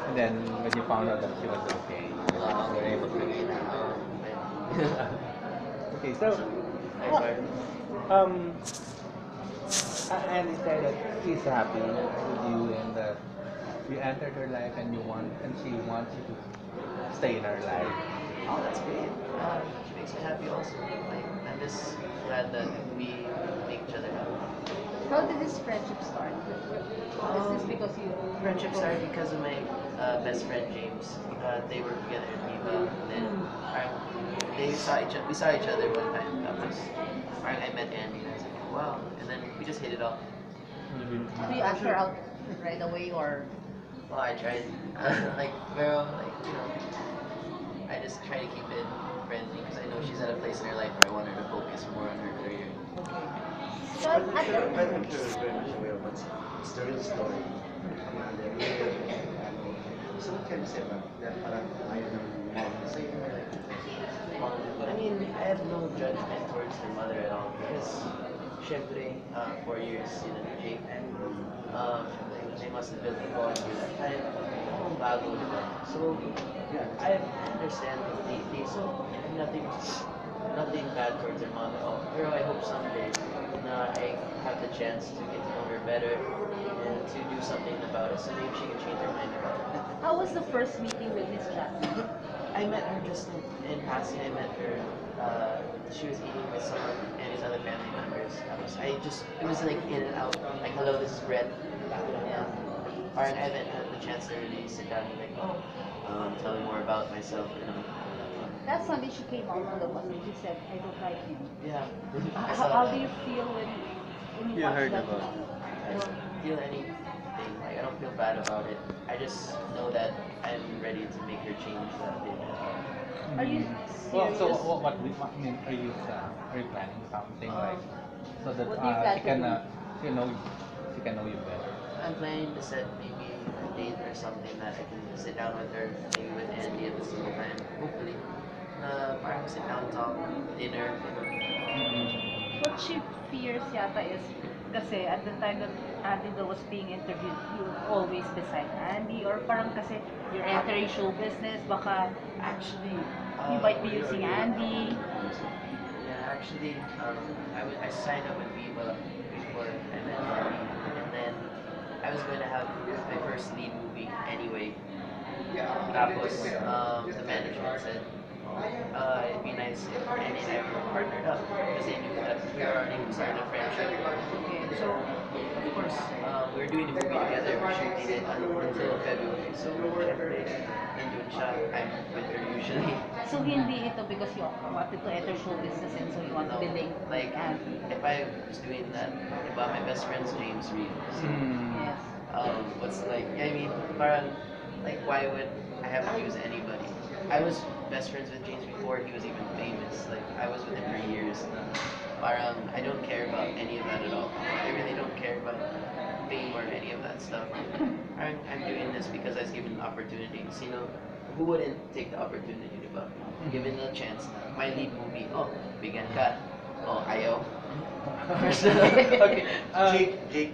And then when you found out that she was okay, you were able to. Okay, so um, Andy said that she's happy with you and that you entered her life and she wants you to stay in her life. Oh, that's great. She makes me happy also. Like, I'm just glad that we make each other happy. How did this friendship start? Is this because you Friendship started because of my best friend James. They were together in Viva, and then we saw each other one time. That was I met Andy, and I was like, oh, wow, and then we just hit it off. do you ask her out right away or Well, I tried, like, I just try to keep it friendly because I know she's at a place in her life where I want her to focus more on her career. okay? So But at the, I'm sure very much aware of what's the real story. So what can you say about that? Parang ayaw ng mom sa'yo, like, I mean, I have no judgment towards her mother at all because, syempre, 4 years in a Jake, they must have built the bond through that time. Bago, diba? So, I understand completely. So, nothing, nothing bad towards her mom at all. Pero I hope someday na I have the chance to get to know her better and to do something about it. So maybe she can change her mind about it. how was the first meeting with Miss Jasmine? I met her just in passing. I met her. She was eating with some of Annie's other family members. It was like in and out. Like, hello, this is Brett. And I haven't had the chance to really sit down and be like, oh, tell me more about myself. That Sunday she came out on the bus and she said, I don't like him. Yeah. I How, saw how that. do you feel when you You watch heard that? about I don't feel anything. Like, I don't feel bad about it. I just know that I'm ready to make her change that bit. Are you Well, so serious? I mean, are you planning something like so that What do you plan she to can do? you know she can know you better? I'm planning to set maybe a date or something that I can sit down with her, maybe with Andy at the same time, hopefully. Parang sit down, talk, dinner, What she fears yata is kasi at the time that Andy daw was being interviewed, you were always beside Andy or parang kasi you're entering show business, baka Actually, you might be using Andy. yeah, actually, I signed up with Viva before I met Andy, and then I was going to have my first lead movie anyway. Tapos, the management said, it'd be nice if Andy and I were partnered up because they knew that we were already starting a friendship. So, of course, we were doing the movie together. We're shooting it until February. So, syempre, nandun siya. I'm with her usually. So hindi ito because you wanted to enter show business and so you want to No, be linked like, with Andy. if I was doing that, diba, my best friend's James Reed. So, Yes. what's like, I mean, parang, like, why would I have to use anybody? I was best friends with James before he was even famous. Like, I was with him for years. Parang, I don't care about any of that at all. I really don't care about fame or any of that stuff. I'm doing this because I was given opportunities. You know, who wouldn't take the opportunity, diba? Given the chance na my lead movie, oh, bigyan ka. Oh, ayaw. Okay. Jake